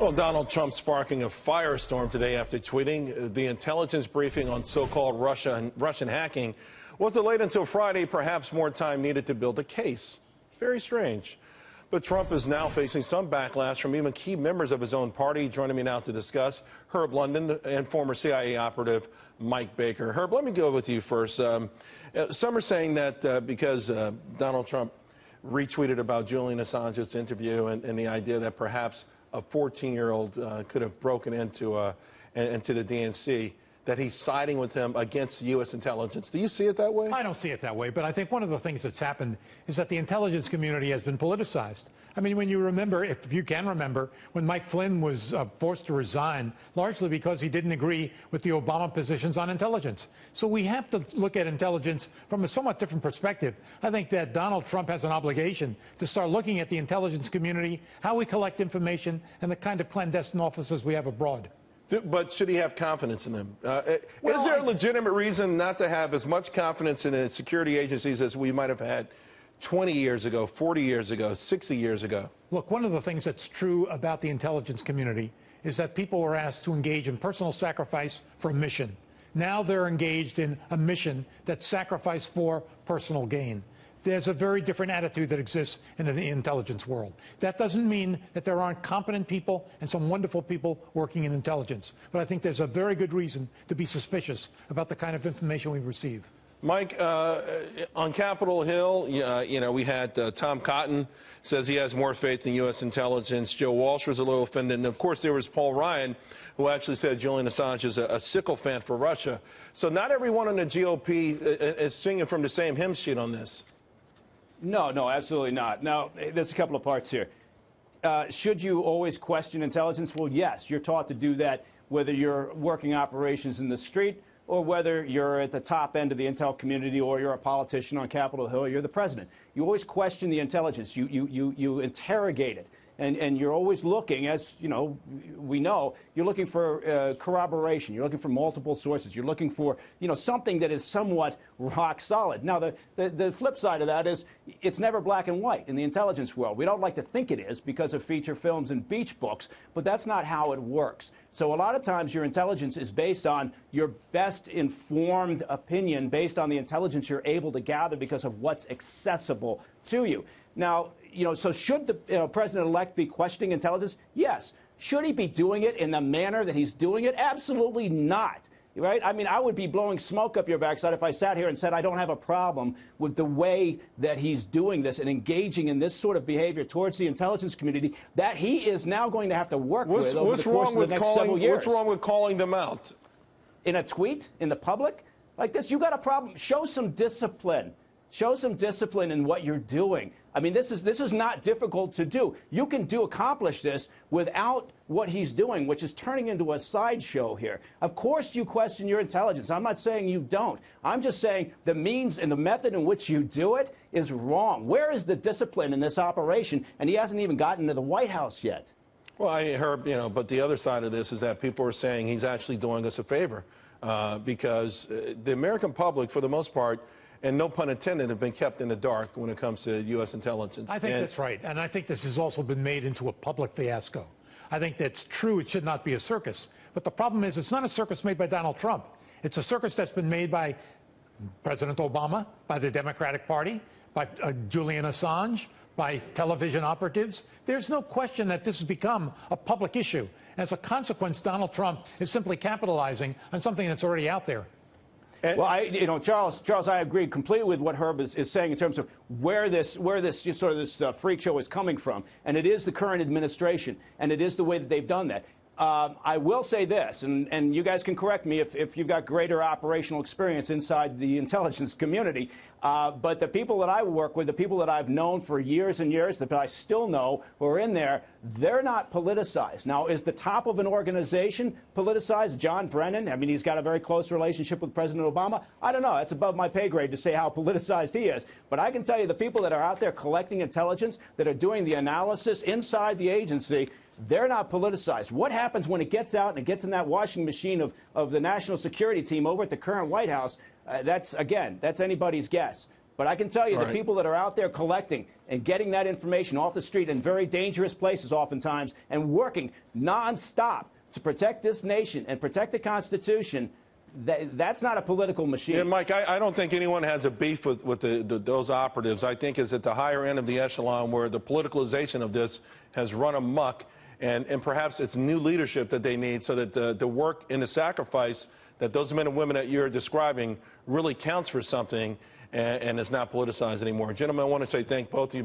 Well, Donald Trump sparking a firestorm today after tweeting the intelligence briefing on so-called Russian hacking was delayed until Friday, perhaps more time needed to build a case. Very strange. But Trump is now facing some backlash from even key members of his own party. Joining me now to discuss, Herb London and former CIA operative Mike Baker. Herb, let me go with you first. Some are saying that because Donald Trump retweeted about Julian Assange's interview and the idea that perhaps a 14-year-old could have broken into the DNC, that he's siding with him against U.S. intelligence. Do you see it that way? I don't see it that way, but I think one of the things that's happened is that the intelligence community has been politicized. I mean, when you remember, if you can remember, when Mike Flynn was forced to resign, largely because he didn't agree with the Obama positions on intelligence. So we have to look at intelligence from a somewhat different perspective. I think that Donald Trump has an obligation to start looking at the intelligence community, how we collect information, and the kind of clandestine offices we have abroad. But should he have confidence in them? Is there a legitimate reason not to have as much confidence in the security agencies as we might have had 20 years ago, 40 years ago, 60 years ago? Look, one of the things that's true about the intelligence community is that people were asked to engage in personal sacrifice for a mission. Now they're engaged in a mission that's sacrificed for personal gain. There's a very different attitude that exists in the intelligence world. That doesn't mean that there aren't competent people and some wonderful people working in intelligence. But I think there's a very good reason to be suspicious about the kind of information we receive. Mike, on Capitol Hill, we had Tom Cotton says he has more faith in U.S. intelligence. Joe Walsh was a little offended. And, of course, there was Paul Ryan, who actually said Julian Assange is a sickle fan for Russia. So not everyone in the GOP is singing from the same hymn sheet on this. No, absolutely not. Now, there's a couple of parts here. Should you always question intelligence? Well, yes, you're taught to do that whether you're working operations in the street or whether you're at the top end of the intel community or you're a politician on Capitol Hill or you're the president. You always question the intelligence. You interrogate it. And you're always looking, as you know, you're looking for corroboration. You're looking for multiple sources. You're looking for, something that is somewhat rock solid. Now, the flip side of that is it's never black and white in the intelligence world. We don't like to think it is because of feature films and beach books, but that's not how it works. So a lot of times your intelligence is based on your best informed opinion, based on the intelligence you're able to gather because of what's accessible to you. Now, so should the president-elect be questioning intelligence? Yes. Should he be doing it in the manner that he's doing it? Absolutely not. Right? I mean, I would be blowing smoke up your backside if I sat here and said I don't have a problem with the way that he's doing this and engaging in this sort of behavior towards the intelligence community that he is now going to have to work with over the course of the next several years. What's wrong with calling them out? In a tweet? In the public? Like this? You got a problem? Show some discipline. Show some discipline in what you're doing. I mean, this is not difficult to do. You can accomplish this without what he's doing, which is turning into a sideshow here. Of course you question your intelligence. I'm not saying you don't. I'm just saying the means and the method in which you do it is wrong. Where is the discipline in this operation? And he hasn't even gotten to the White House yet. Well, I heard, but the other side of this is that people are saying he's actually doing us a favor because the American public, for the most part, and no pun intended, have been kept in the dark when it comes to U.S. intelligence. I think that's right. And I think this has also been made into a public fiasco. I think that's true. It should not be a circus. But the problem is it's not a circus made by Donald Trump. It's a circus that's been made by President Obama, by the Democratic Party, by Julian Assange, by television operatives. There's no question that this has become a public issue. As a consequence, Donald Trump is simply capitalizing on something that's already out there. Well, Charles, I agree completely with what Herb is saying in terms of where this freak show is coming from, and it is the current administration, and it is the way that they've done that. I will say this, and you guys can correct me if you've got greater operational experience inside the intelligence community, but the people that I work with, the people that I've known for years and years, that I still know who are in there, they're not politicized. Now, is the top of an organization politicized? John Brennan, I mean, he's got a very close relationship with President Obama. I don't know. That's above my pay grade to say how politicized he is. But I can tell you the people that are out there collecting intelligence, that are doing the analysis inside the agency, they're not politicized. What happens when it gets out and it gets in that washing machine of the national security team over at the current White House? That's anybody's guess. But I can tell you, Right. the people that are out there collecting and getting that information off the street in very dangerous places oftentimes and working nonstop to protect this nation and protect the Constitution, that's not a political machine. Yeah, Mike, I don't think anyone has a beef with those operatives. I think it's at the higher end of the echelon where the politicalization of this has run amok, and perhaps it's new leadership that they need so that the work and the sacrifice that those men and women that you're describing really counts for something and is not politicized anymore. Gentlemen, I want to say thank both of you.